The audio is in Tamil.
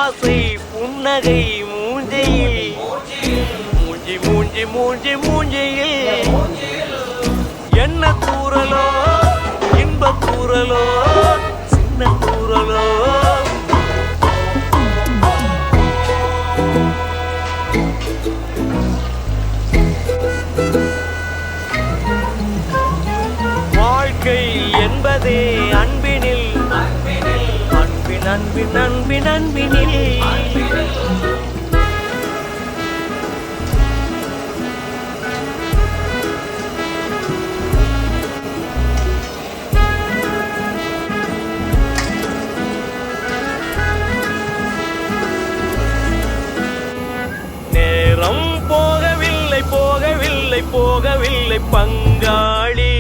ஆசை புன்னகை மூஞ்சையில் மூஞ்சி மூஞ்சி மூஞ்சி மூஞ்சியில் என்ன தூரலோ இன்ப தூரலோ சின்ன தூரலோ வாழ்க்கை என்பதே அன்பினில் அன்பின் அன்பின் அன்பின் அன்பினில் நேரம் போகவில்லை போகவில்லை போகவில்லை பங்காளி